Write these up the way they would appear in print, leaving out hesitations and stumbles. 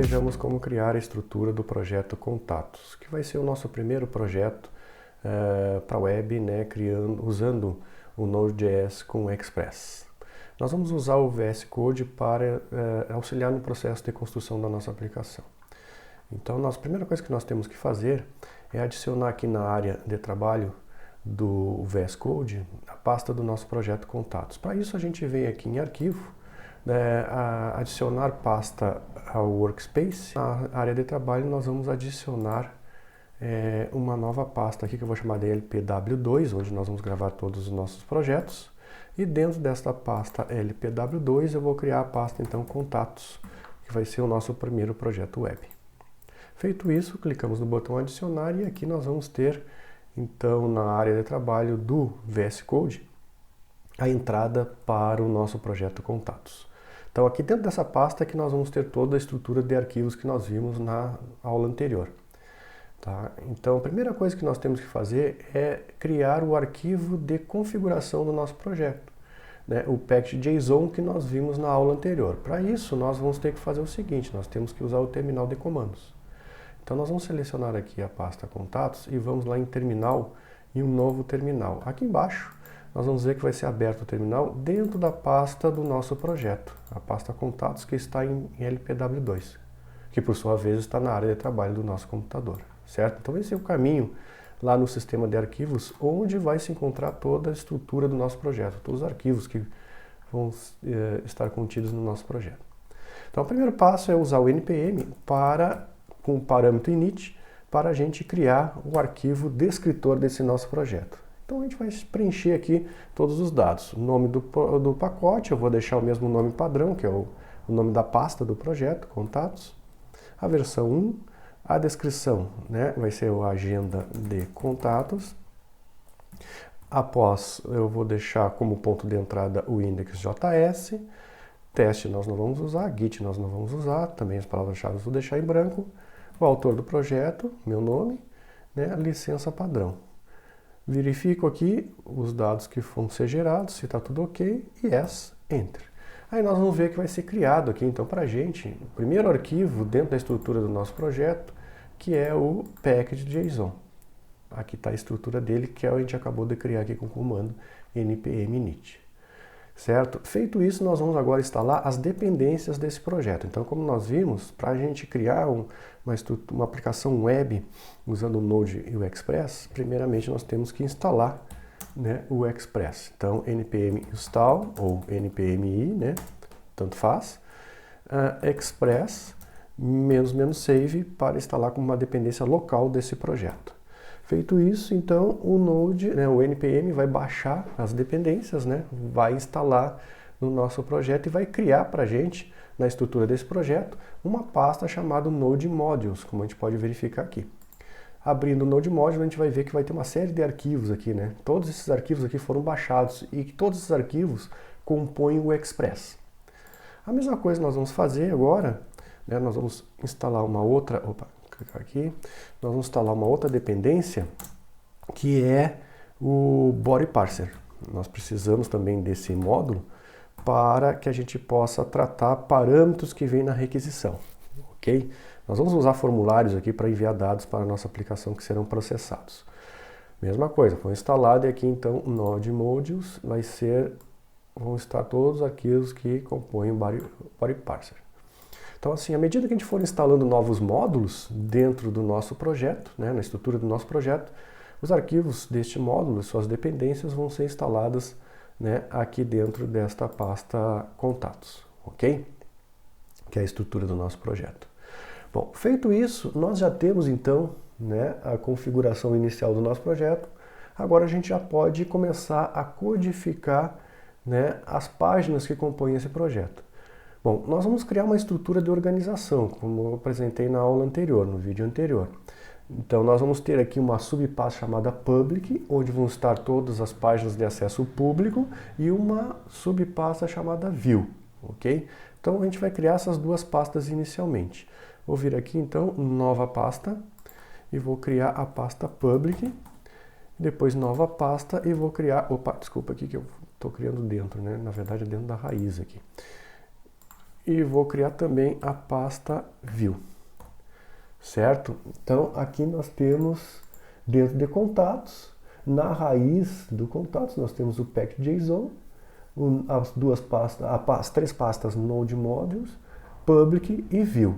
vejamos como criar a estrutura do projeto Contatos, que vai ser o nosso primeiro projeto para a web, né, usando o Node.js com o Express. Nós vamos usar o VS Code para auxiliar no processo de construção da nossa aplicação. Então, a primeira coisa que nós temos que fazer é adicionar aqui na área de trabalho do VS Code a pasta do nosso projeto Contatos. Para isso, a gente vem aqui em Arquivo, adicionar pasta ao Workspace. Na área de trabalho, nós vamos adicionar uma nova pasta aqui que eu vou chamar de LPW2, onde nós vamos gravar todos os nossos projetos. E dentro desta pasta LPW2 eu vou criar a pasta então Contatos, que vai ser o nosso primeiro projeto web. Feito isso, clicamos no botão adicionar e aqui nós vamos ter então na área de trabalho do VS Code a entrada para o nosso projeto Contatos. Então aqui dentro dessa pasta é que nós vamos ter toda a estrutura de arquivos que nós vimos na aula anterior. Tá? Então a primeira coisa que nós temos que fazer é criar o arquivo de configuração do nosso projeto, né? O package.json que nós vimos na aula anterior. Para isso nós vamos ter que fazer o seguinte, nós temos que usar o terminal de comandos. Então nós vamos selecionar aqui a pasta Contatos e vamos lá em Terminal e um novo terminal. Aqui embaixo nós vamos ver que vai ser aberto o terminal dentro da pasta do nosso projeto, a pasta Contatos que está em LPW2, que por sua vez está na área de trabalho do nosso computador, certo? Então esse é o caminho lá no sistema de arquivos, onde vai se encontrar toda a estrutura do nosso projeto, todos os arquivos que vão estar contidos no nosso projeto. Então o primeiro passo é usar o npm com o parâmetro init para a gente criar o arquivo descritor desse nosso projeto. Então a gente vai preencher aqui todos os dados. O nome do pacote, eu vou deixar o mesmo nome padrão, que é o nome da pasta do projeto, Contatos. A versão 1, a descrição, né, vai ser a agenda de contatos. Após, eu vou deixar como ponto de entrada o index.js. Teste nós não vamos usar, git nós não vamos usar, também as palavras-chave eu vou deixar em branco. O autor do projeto, meu nome, né, a licença padrão. Verifico aqui os dados que vão ser gerados, se está tudo ok, e yes, enter. Aí nós vamos ver que vai ser criado aqui, então, para a gente, o primeiro arquivo dentro da estrutura do nosso projeto, que é o package.json. Aqui está a estrutura dele, que a gente acabou de criar aqui com o comando npm init. Certo? Feito isso, nós vamos agora instalar as dependências desse projeto. Então, como nós vimos, para a gente criar uma aplicação web usando o Node e o Express, primeiramente nós temos que instalar, né, o Express. Então, npm install ou npmi, né, tanto faz, Express --save para instalar como uma dependência local desse projeto. Feito isso, então, o Node, né, o npm vai baixar as dependências, né, vai instalar no nosso projeto e vai criar para a gente, na estrutura desse projeto, uma pasta chamada Node Modules, como a gente pode verificar aqui. Abrindo o Node Modules, a gente vai ver que vai ter uma série de arquivos aqui, né? Todos esses arquivos aqui foram baixados e todos esses arquivos compõem o Express. A mesma coisa nós vamos fazer agora, né? Nós vamos instalar uma outra, clicar aqui, nós vamos instalar uma outra dependência que é o Body Parser. Nós precisamos também desse módulo para que a gente possa tratar parâmetros que vêm na requisição, ok? Nós vamos usar formulários aqui para enviar dados para a nossa aplicação que serão processados. Mesma coisa, foi instalado e aqui então o Node Modules vão estar todos os arquivos que compõem o Body Parser. Então assim, à medida que a gente for instalando novos módulos dentro do nosso projeto, né, na estrutura do nosso projeto, os arquivos deste módulo, suas dependências vão ser instaladas, né, aqui dentro desta pasta Contatos, ok? Que é a estrutura do nosso projeto. Bom, feito isso, nós já temos então, né, a configuração inicial do nosso projeto. Agora a gente já pode começar a codificar, né, as páginas que compõem esse projeto. Bom, nós vamos criar uma estrutura de organização, como eu apresentei na aula anterior, no vídeo anterior. Então nós vamos ter aqui uma subpasta chamada Public, onde vão estar todas as páginas de acesso público, e uma subpasta chamada View, ok? Então a gente vai criar essas duas pastas inicialmente. Vou vir aqui então, nova pasta, e vou criar a pasta Public, depois nova pasta, e vou criar, desculpa aqui que eu estou criando dentro, né? Na verdade é dentro da raiz aqui. e vou criar também a pasta view, certo? Então aqui nós temos dentro de contatos, na raiz do contatos nós temos o pack.json, as três pastas Node Modules, Public e View.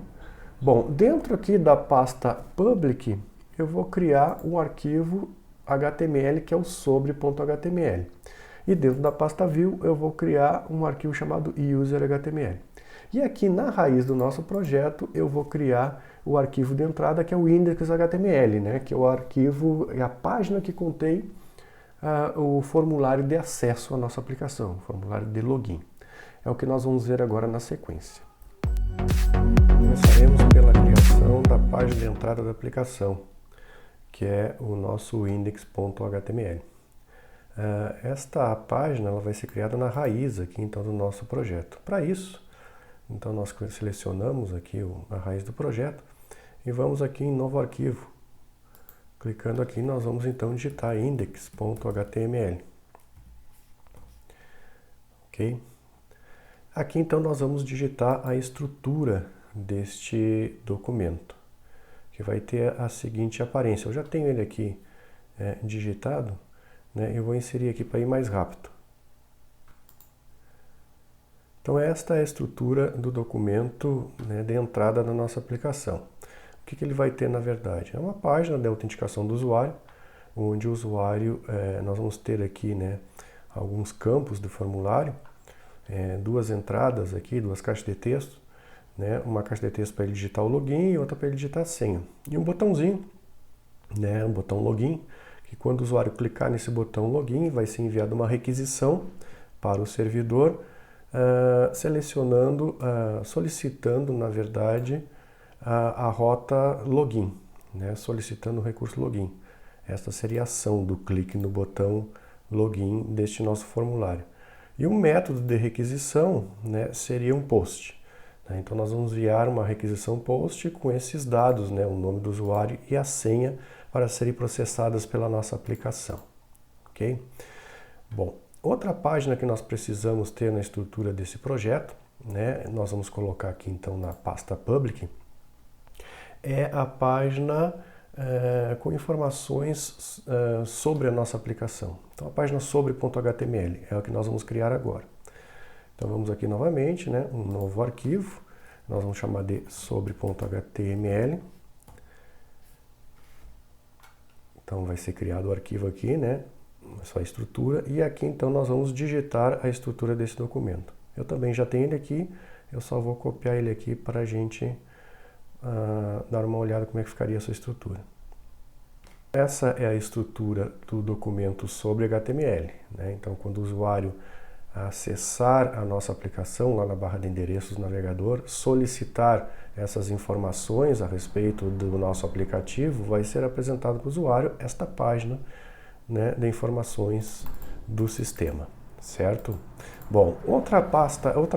Bom, dentro aqui da pasta Public, eu vou criar um arquivo HTML que é o sobre.html. E dentro da pasta View eu vou criar um arquivo chamado user.html. E aqui na raiz do nosso projeto eu vou criar o arquivo de entrada que é o index.html, né? Que é o arquivo, é a página que contém o formulário de acesso à nossa aplicação, o formulário de login. É o que nós vamos ver agora na sequência. Começaremos pela criação da página de entrada da aplicação, que é o nosso index.html. Esta página ela vai ser criada na raiz aqui então do nosso projeto. Para isso, então nós selecionamos aqui a raiz do projeto e vamos aqui em novo arquivo. Clicando aqui nós vamos então digitar index.html. Ok? Aqui então nós vamos digitar a estrutura deste documento, que vai ter a seguinte aparência. Eu já tenho ele aqui digitado, né? Eu vou inserir aqui para ir mais rápido. Então esta é a estrutura do documento, né, de entrada da nossa aplicação. O que ele vai ter na verdade? É uma página de autenticação do usuário, onde o usuário, nós vamos ter aqui, né, alguns campos do formulário, duas entradas aqui, duas caixas de texto, né, uma caixa de texto para ele digitar o login e outra para ele digitar a senha. E um botãozinho, né, um botão login, que quando o usuário clicar nesse botão login, vai ser enviada uma requisição para o servidor, solicitando, na verdade, a rota login, né, solicitando o recurso login. Esta seria a ação do clique no botão login deste nosso formulário. E o método de requisição, né, seria um post. Então nós vamos enviar uma requisição post com esses dados, né, o nome do usuário e a senha para serem processadas pela nossa aplicação. Ok? Bom, outra página que nós precisamos ter na estrutura desse projeto, né, nós vamos colocar aqui então na pasta Public, é a página com informações sobre a nossa aplicação. Então a página sobre.html é a que nós vamos criar agora. Então vamos aqui novamente, né, um novo arquivo, nós vamos chamar de sobre.html. Então vai ser criado o arquivo aqui, né, só a estrutura, e aqui então nós vamos digitar a estrutura desse documento. Eu também já tenho ele aqui, eu só vou copiar ele aqui para a gente dar uma olhada como é que ficaria a sua estrutura. Essa é a estrutura do documento sobre HTML, né? Então quando o usuário acessar a nossa aplicação lá na barra de endereços do navegador, solicitar essas informações a respeito do nosso aplicativo, vai ser apresentado para o usuário esta página, né, de informações do sistema, certo? Bom, outra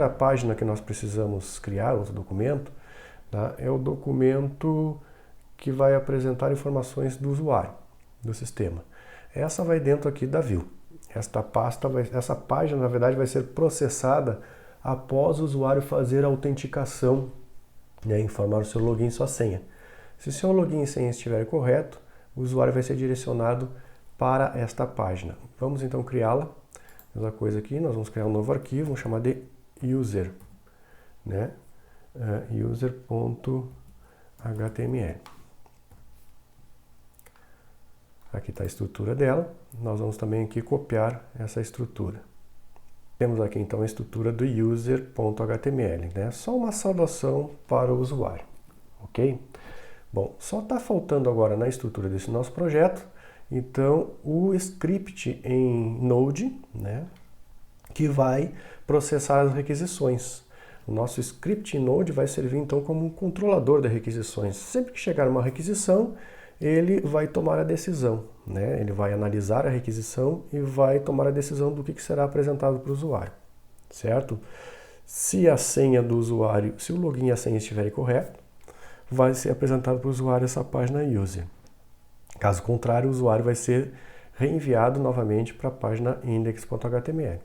página que nós precisamos criar, outro documento, tá, é o documento que vai apresentar informações do usuário, do sistema. Essa vai dentro aqui da View. Essa página, na verdade, vai ser processada após o usuário fazer a autenticação, né, informar o seu login e sua senha. Se o seu login e senha estiverem correto, o usuário vai ser direcionado para esta página. Vamos então criá-la. Mesma coisa aqui, nós vamos criar um novo arquivo, vamos chamar de user, né? User.html. Aqui está a estrutura dela, nós vamos também aqui copiar essa estrutura. Temos aqui então a estrutura do user.html, né? Só uma saudação para o usuário, ok? Bom, só está faltando agora na estrutura desse nosso projeto, então o script em Node, né, que vai processar as requisições. O nosso script em Node vai servir então como um controlador de requisições. Sempre que chegar uma requisição, ele vai tomar a decisão, né? Ele vai analisar a requisição e vai tomar a decisão do que será apresentado para o usuário, certo? Se a senha do usuário, se o login e a senha estiverem corretos, vai ser apresentado para o usuário essa página user. Caso contrário, o usuário vai ser reenviado novamente para a página index.html.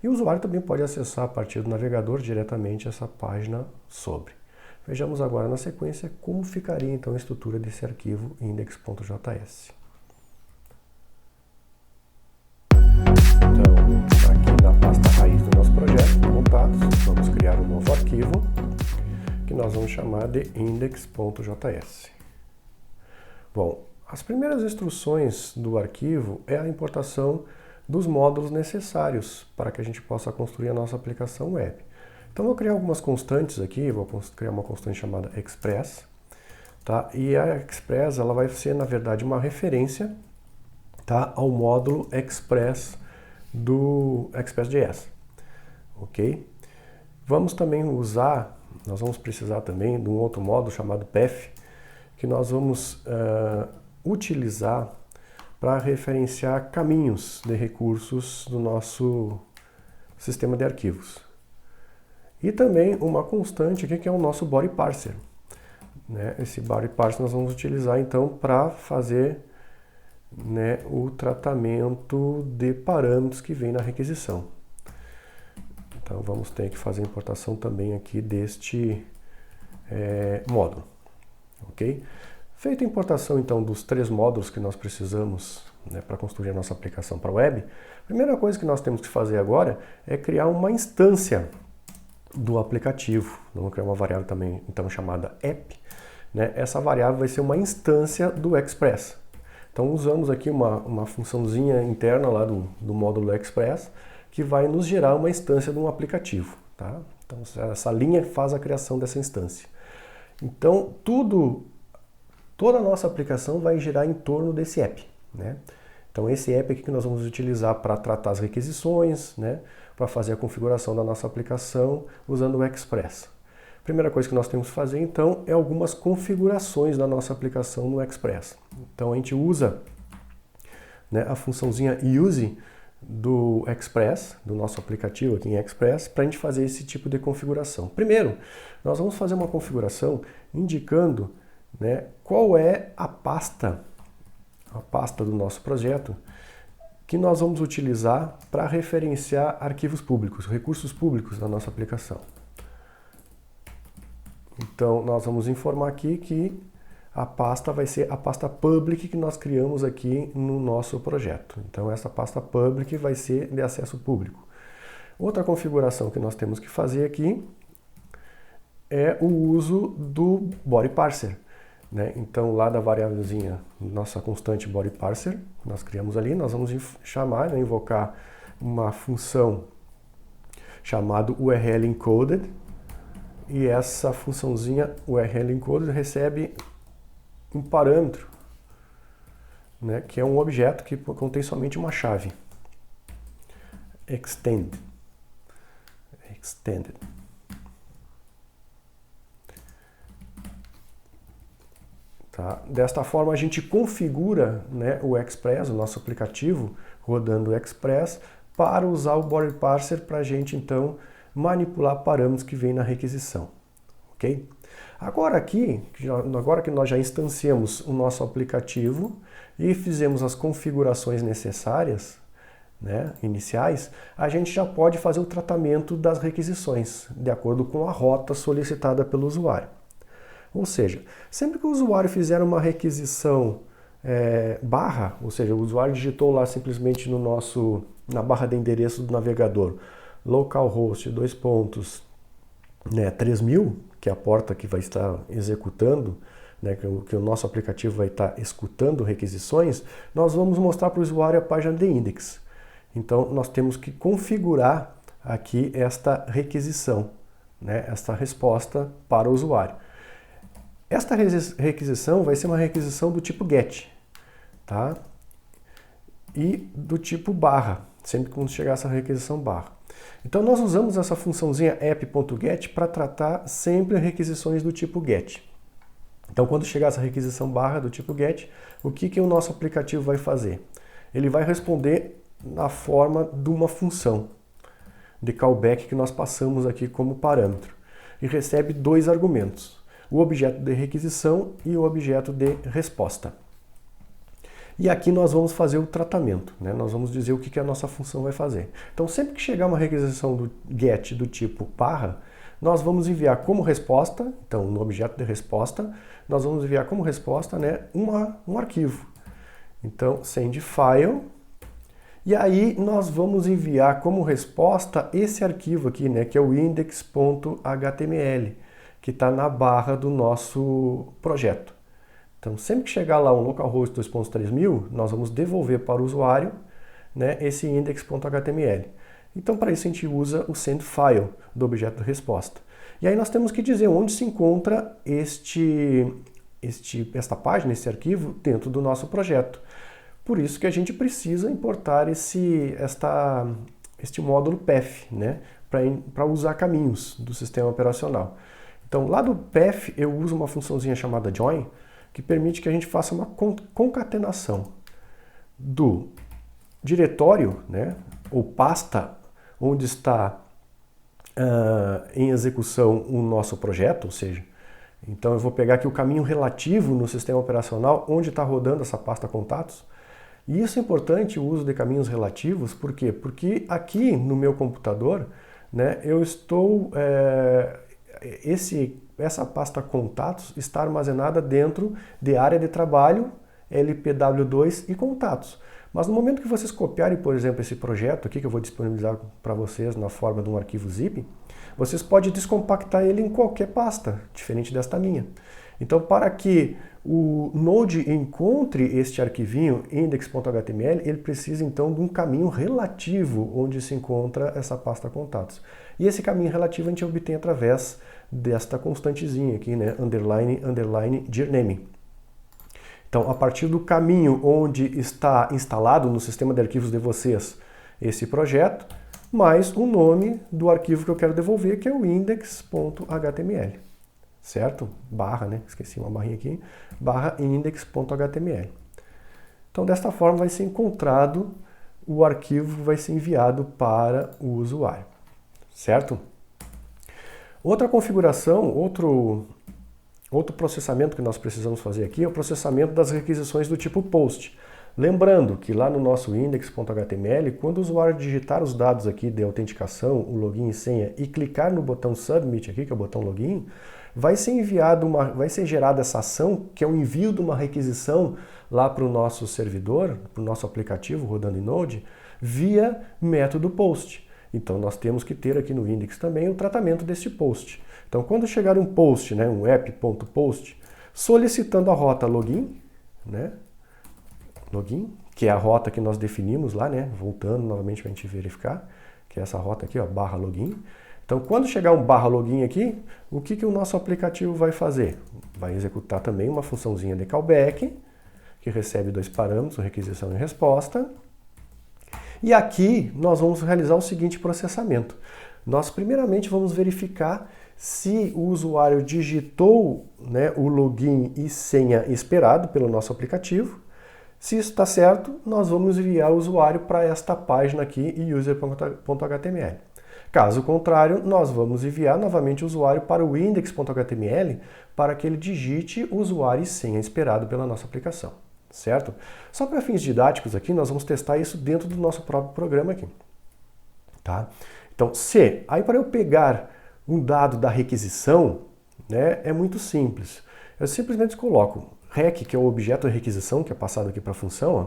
E o usuário também pode acessar a partir do navegador diretamente essa página sobre. Vejamos agora na sequência como ficaria então a estrutura desse arquivo index.js. Então, aqui na pasta raiz do nosso projeto, contatos, vamos criar um novo arquivo que nós vamos chamar de index.js. Bom, as primeiras instruções do arquivo é a importação dos módulos necessários para que a gente possa construir a nossa aplicação web. Então, vou criar algumas constantes aqui, vou criar uma constante chamada express, tá? E a express ela vai ser, na verdade, uma referência, tá, ao módulo express do Express.js, ok? Vamos também usar, nós vamos precisar também de um outro módulo chamado path, que nós vamos utilizar para referenciar caminhos de recursos do nosso sistema de arquivos. E também uma constante aqui que é o nosso body parser, né? Esse body parser nós vamos utilizar então para fazer, né, o tratamento de parâmetros que vem na requisição. Então vamos ter que fazer a importação também aqui deste módulo, ok? Feita a importação então dos 3 módulos que nós precisamos, né, para construir a nossa aplicação para a web, a primeira coisa que nós temos que fazer agora é criar uma instância do aplicativo. Vamos criar uma variável também então chamada app, né? Essa variável vai ser uma instância do Express. Então usamos aqui uma funçãozinha interna lá do módulo Express que vai nos gerar uma instância de um aplicativo, tá? Então essa linha faz a criação dessa instância. Então toda a nossa aplicação vai girar em torno desse app, né? Então esse app aqui que nós vamos utilizar para tratar as requisições, né, para fazer a configuração da nossa aplicação usando o Express. A primeira coisa que nós temos que fazer então é algumas configurações da nossa aplicação no Express. Então a gente usa, né, a funçãozinha use do Express, do nosso aplicativo aqui em Express, para a gente fazer esse tipo de configuração. Primeiro, nós vamos fazer uma configuração indicando, né, qual é a pasta do nosso projeto que nós vamos utilizar para referenciar arquivos públicos, recursos públicos da nossa aplicação. Então, nós vamos informar aqui que a pasta vai ser a pasta public que nós criamos aqui no nosso projeto. Então, essa pasta public vai ser de acesso público. Outra configuração que nós temos que fazer aqui é o uso do body parser, né? Então, lá da variávelzinha, nossa constante body parser, nós criamos ali, nós vamos chamar, né, invocar uma função chamada URL encoded, e essa funçãozinha URL encoded recebe um parâmetro, né, que é um objeto que contém somente uma chave, extended. Tá? Desta forma a gente configura, né, o Express, o nosso aplicativo, rodando o Express, para usar o body parser para a gente então manipular parâmetros que vem na requisição. Ok? Agora que nós já instanciamos o nosso aplicativo e fizemos as configurações necessárias, né, iniciais, a gente já pode fazer o tratamento das requisições, de acordo com a rota solicitada pelo usuário. Ou seja, sempre que o usuário fizer uma requisição barra, ou seja, o usuário digitou lá simplesmente na barra de endereço do navegador, localhost 3000, que é a porta que vai estar executando, né, que o nosso aplicativo vai estar escutando requisições, nós vamos mostrar para o usuário a página de index. Então, nós temos que configurar aqui esta requisição, né, esta resposta para o usuário. Esta requisição vai ser uma requisição do tipo GET, tá? E do tipo barra, sempre quando chegar essa requisição barra. Então nós usamos essa funçãozinha app.get para tratar sempre requisições do tipo GET. Então quando chegar essa requisição barra do tipo GET, o que o nosso aplicativo vai fazer? Ele vai responder na forma de uma função de callback que nós passamos aqui como parâmetro. E recebe 2 argumentos: o objeto de requisição e o objeto de resposta. E aqui nós vamos fazer o tratamento, né? Nós vamos dizer o que a nossa função vai fazer. Então, sempre que chegar uma requisição do GET do tipo barra, nós vamos enviar como resposta, então no objeto de resposta, nós vamos enviar como resposta, né, um arquivo. Então, send file, e aí nós vamos enviar como resposta esse arquivo aqui, né, que é o index.html, que está na barra do nosso projeto. Então, sempre que chegar lá um localhost 2.3000, nós vamos devolver para o usuário, né, esse index.html. Então, para isso a gente usa o sendFile do objeto de resposta. E aí nós temos que dizer onde se encontra esta página, esse arquivo, dentro do nosso projeto. Por isso que a gente precisa importar este módulo path, né, para usar caminhos do sistema operacional. Então, lá do path eu uso uma funçãozinha chamada join, que permite que a gente faça uma concatenação do diretório, né, ou pasta onde está em execução o nosso projeto, ou seja, então eu vou pegar aqui o caminho relativo no sistema operacional onde está rodando essa pasta contatos. E isso é importante, o uso de caminhos relativos, por quê? Porque aqui no meu computador, né, eu estou... essa pasta contatos está armazenada dentro de área de trabalho, LPW2 e contatos. Mas no momento que vocês copiarem, por exemplo, esse projeto aqui, que eu vou disponibilizar para vocês na forma de um arquivo zip, vocês podem descompactar ele em qualquer pasta, diferente desta minha. Então, para que o Node encontre este arquivinho index.html, ele precisa então de um caminho relativo onde se encontra essa pasta contatos. E esse caminho relativo a gente obtém através desta constantezinha aqui, né, underline, underline, dirname. Então, a partir do caminho onde está instalado no sistema de arquivos de vocês esse projeto, mais o nome do arquivo que eu quero devolver, que é o index.html. Certo? Barra, né? Esqueci uma barrinha aqui. Barra index.html. Então, desta forma, vai ser encontrado, o arquivo vai ser enviado para o usuário. Certo? Outra configuração, outro processamento que nós precisamos fazer aqui é o processamento das requisições do tipo POST. Lembrando que lá no nosso index.html, quando o usuário digitar os dados aqui de autenticação, o login e senha, e clicar no botão Submit aqui, que é o botão Login, vai ser gerada essa ação, que é o envio de uma requisição lá para o nosso servidor, para o nosso aplicativo rodando em Node, via método POST. Então nós temos que ter aqui no index também o tratamento deste post. Então quando chegar um post, né, um app.post, solicitando a rota login, né, login, que é a rota que nós definimos lá, né, voltando novamente para a gente verificar, que é essa rota aqui, ó, barra login. Então quando chegar um barra login aqui, o que o nosso aplicativo vai fazer? Vai executar também uma funçãozinha de callback, que recebe dois parâmetros, requisição e resposta. E aqui nós vamos realizar o seguinte processamento. Nós primeiramente vamos verificar se o usuário digitou, né, o login e senha esperado pelo nosso aplicativo. Se isso está certo, nós vamos enviar o usuário para esta página aqui, user.html. Caso contrário, nós vamos enviar novamente o usuário para o index.html para que ele digite o usuário e senha esperado pela nossa aplicação. Certo? Só para fins didáticos aqui, nós vamos testar isso dentro do nosso próprio programa aqui. Tá? Então, aí para eu pegar um dado da requisição, né, é muito simples. Eu simplesmente coloco rec, que é o objeto de requisição, que é passado aqui para a função. Ó.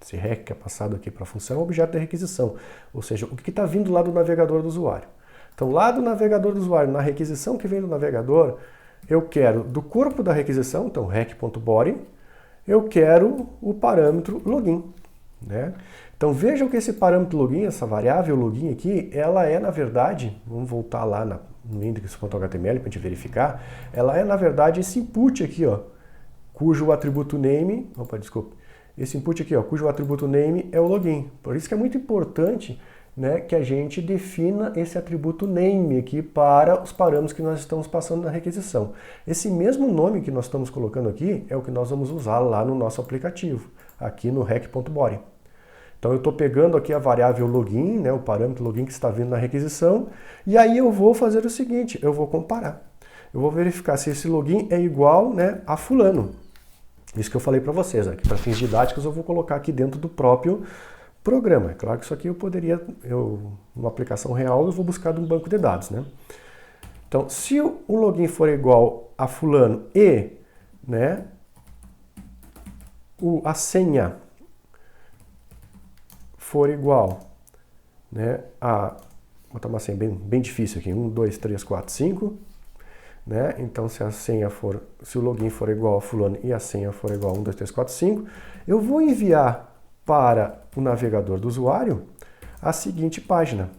Esse rec que é passado aqui para a função é o objeto de requisição. Ou seja, o que está vindo lá do navegador do usuário. Então, lá do navegador do usuário, na requisição que vem do navegador, eu quero do corpo da requisição, então rec.body, eu quero o parâmetro login. Né? Então vejam que esse parâmetro login, essa variável login aqui, ela é na verdade, vamos voltar lá no index.html para a gente verificar, ela é na verdade esse input aqui, ó, cujo atributo name, esse input aqui, ó, cujo atributo name é o login. Por isso que é muito importante, né, que a gente defina esse atributo name aqui para os parâmetros que nós estamos passando na requisição. Esse mesmo nome que nós estamos colocando aqui é o que nós vamos usar lá no nosso aplicativo, aqui no rec.body. Então eu estou pegando aqui a variável login, né, o parâmetro login que está vindo na requisição, e aí eu vou fazer o seguinte, eu vou comparar. Eu vou verificar se esse login é igual, né, a fulano. Isso que eu falei para vocês, que para fins didáticos eu vou colocar aqui dentro do próprio programa. É claro que isso aqui eu poderia, numa aplicação real, eu vou buscar de um banco de dados, né? Então, se o login for igual a fulano e, né, a senha for igual, né, a... Vou botar uma senha bem difícil aqui, 1, 2, 3, 4, 5, né? Então, se o login for igual a fulano e a senha for igual a 1, 2, 3, 4, 5, eu vou enviar para o navegador do usuário a seguinte página.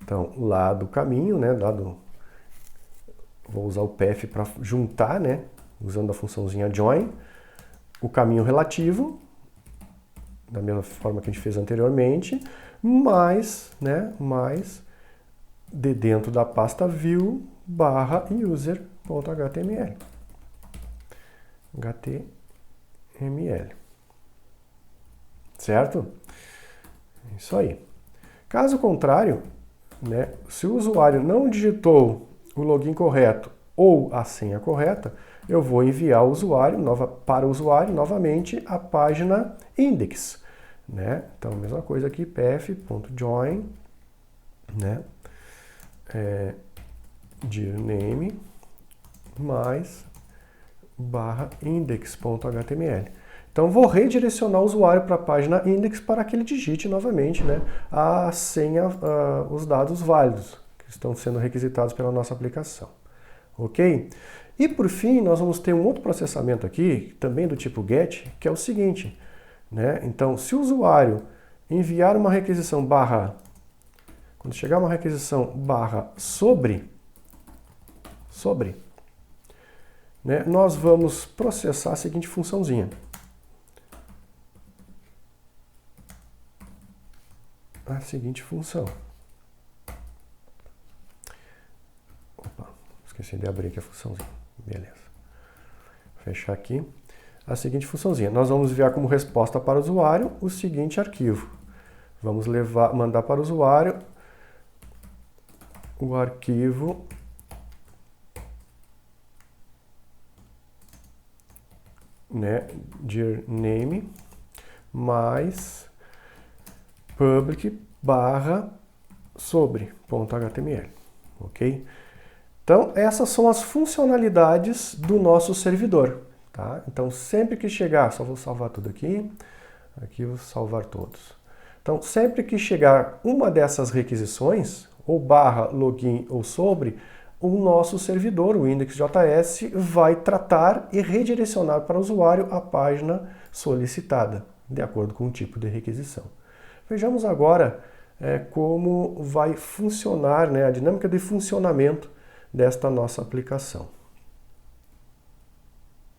Então, lá do caminho, né, vou usar o path para juntar, né, usando a funçãozinha join, o caminho relativo, da mesma forma que a gente fez anteriormente, mais de dentro da pasta view /user.html. HTML. Certo? Isso aí. Caso contrário, né, se o usuário não digitou o login correto ou a senha correta, eu vou enviar para o usuário novamente a página index, né? Então, mesma coisa aqui, path.join, né? Dir name mais /index.html. Então, vou redirecionar o usuário para a página index para que ele digite novamente, né, a senha, os dados válidos que estão sendo requisitados pela nossa aplicação. Ok? E por fim, nós vamos ter um outro processamento aqui, também do tipo GET, que é o seguinte, né? Então, se o usuário enviar uma requisição quando chegar uma requisição sobre, né, nós vamos processar a seguinte funçãozinha. A seguinte função. Opa, esqueci de abrir aqui a funçãozinha. Beleza. Vou fechar aqui. A seguinte funçãozinha. Nós vamos enviar como resposta para o usuário o seguinte arquivo. Vamos mandar para o usuário o arquivo né, dir name mais public /sobre.html, ok? Então, essas são as funcionalidades do nosso servidor, tá? Então, sempre que chegar, só vou salvar tudo aqui, vou salvar todos. Então, sempre que chegar uma dessas requisições, ou /login ou sobre, o nosso servidor, o index.js, vai tratar e redirecionar para o usuário a página solicitada, de acordo com o tipo de requisição. Vejamos agora como vai funcionar, né, a dinâmica de funcionamento desta nossa aplicação.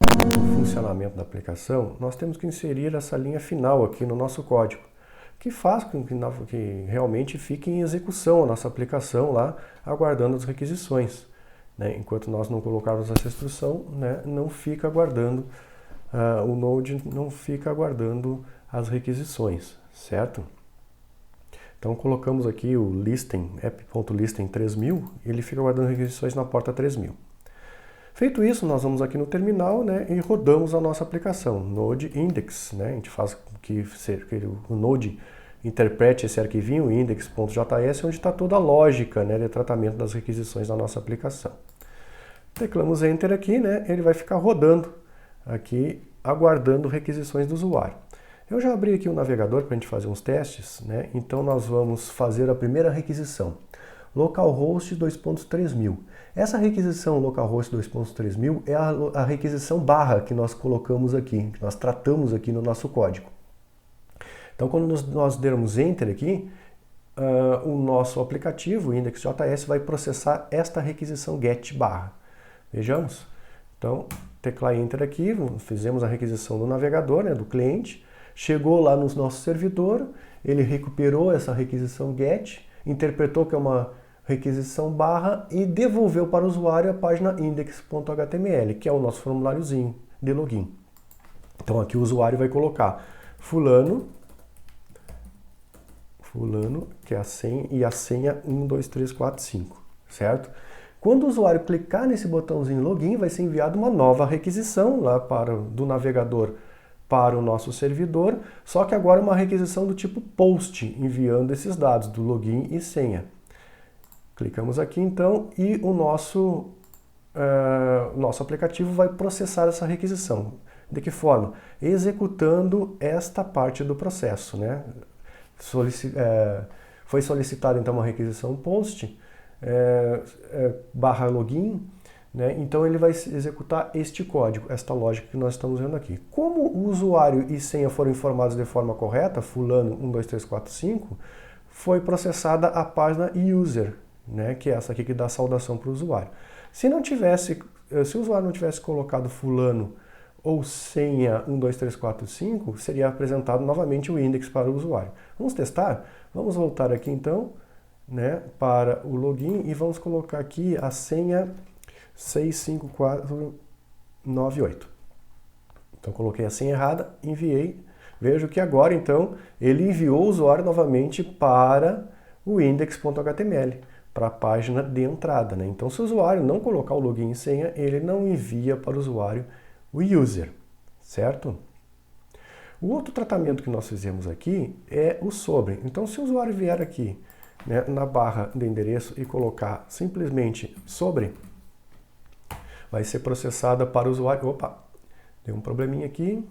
No funcionamento da aplicação, nós temos que inserir essa linha final aqui no nosso código, que faz com que realmente fique em execução a nossa aplicação lá, aguardando as requisições, né? Enquanto nós não colocarmos essa instrução, né, não fica aguardando, o Node não fica aguardando as requisições, certo? Então colocamos aqui o listing, app.listing 3000, ele fica guardando requisições na porta 3000. Feito isso, nós vamos aqui no terminal, né, e rodamos a nossa aplicação, Node Index, né, a gente faz que o Node interprete esse arquivinho, index.js, onde está toda a lógica, né, de tratamento das requisições da nossa aplicação. Teclamos Enter aqui, né, ele vai ficar rodando aqui, aguardando requisições do usuário. Eu já abri aqui o navegador para a gente fazer uns testes, né? Então nós vamos fazer a primeira requisição, localhost 2.3000. Essa requisição localhost 2.3000 é a requisição barra que nós colocamos aqui, que nós tratamos aqui no nosso código. Então quando nós dermos Enter aqui, o nosso aplicativo, o index.js, vai processar esta requisição get barra. Vejamos. Então, teclar Enter aqui, fizemos a requisição do navegador, né, do cliente. Chegou lá no nosso servidor, ele recuperou essa requisição GET, interpretou que é uma requisição barra e devolveu para o usuário a página index.html, que é o nosso formuláriozinho de login. Então aqui o usuário vai colocar fulano, que é a senha, e a senha 12345, certo? Quando o usuário clicar nesse botãozinho login, vai ser enviada uma nova requisição lá do navegador para o nosso servidor, só que agora é uma requisição do tipo POST, enviando esses dados do login e senha. Clicamos aqui então e o nosso aplicativo vai processar essa requisição. De que forma? Executando esta parte do processo, né? Foi solicitada então uma requisição POST barra login, né? Então ele vai executar este código, esta lógica que nós estamos vendo aqui. Como o usuário e senha foram informados de forma correta, fulano 12345, foi processada a página user, né? Que é essa aqui que dá a saudação para o usuário. Se o usuário não tivesse colocado fulano ou senha 12345, seria apresentado novamente o index para o usuário. Vamos testar? Vamos voltar aqui então, né, para o login e vamos colocar aqui a senha 65498. Então coloquei a senha errada, enviei. Vejo que agora então ele enviou o usuário novamente para o index.html, para a página de entrada, né? Então se o usuário não colocar o login e senha, ele não envia para o usuário o user, certo? O outro tratamento que nós fizemos aqui é o sobre. Então se o usuário vier aqui, né, na barra de endereço e colocar simplesmente sobre, vai ser processada para o usuário. Opa, deu um probleminha aqui.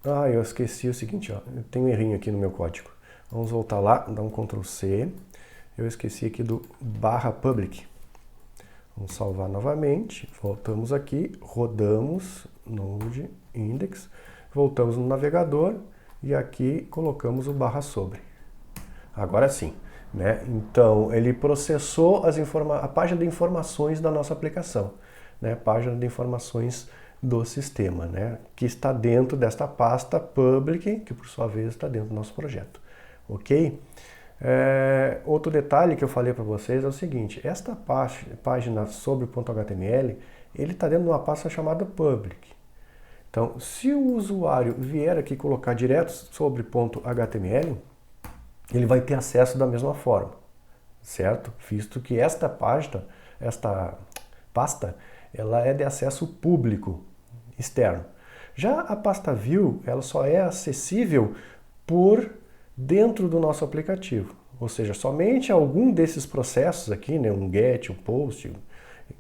Ah, eu esqueci o seguinte, ó, tem um errinho aqui no meu código. Vamos voltar lá, dar um Ctrl C. Eu esqueci aqui do barra public. Vamos salvar novamente, voltamos aqui, rodamos Node Index, voltamos no navegador e aqui colocamos o barra sobre. Agora sim, né? Então ele processou a página de informações da nossa aplicação, né? Página de informações do sistema, né? Que está dentro desta pasta public, que por sua vez está dentro do nosso projeto, ok? Outro detalhe que eu falei para vocês é o seguinte, esta página sobre o .html, ele está dentro de uma pasta chamada public. Então, se o usuário vier aqui colocar direto sobre .html, ele vai ter acesso da mesma forma, certo? Visto que esta pasta, ela é de acesso público, externo. Já a pasta view, ela só é acessível por dentro do nosso aplicativo. Ou seja, somente algum desses processos aqui, né, um get, um post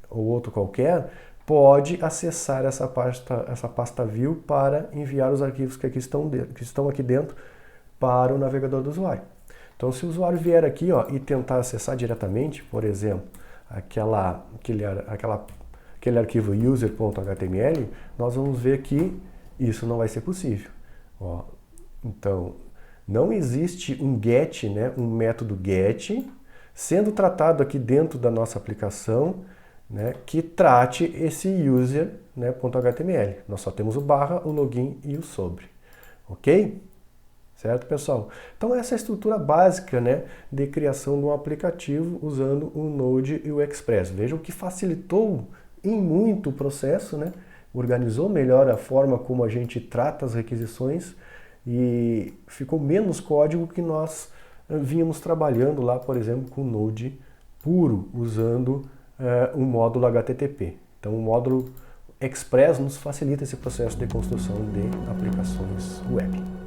ou outro qualquer, pode acessar essa pasta view para enviar os arquivos que estão aqui dentro para o navegador do usuário. Então, se o usuário vier aqui, ó, e tentar acessar diretamente, por exemplo, aquele arquivo user.html, nós vamos ver que isso não vai ser possível. Ó, então, não existe um get, né, um método get, sendo tratado aqui dentro da nossa aplicação, né, que trate esse user, né, .html. Nós só temos o barra, o login e o sobre. Ok? Certo, pessoal? Então essa é a estrutura básica, né, de criação de um aplicativo usando o Node e o Express. Vejam que facilitou em muito o processo, né? Organizou melhor a forma como a gente trata as requisições e ficou menos código que nós vínhamos trabalhando lá, por exemplo, com o Node puro, usando um módulo HTTP. Então o módulo Express nos facilita esse processo de construção de aplicações web.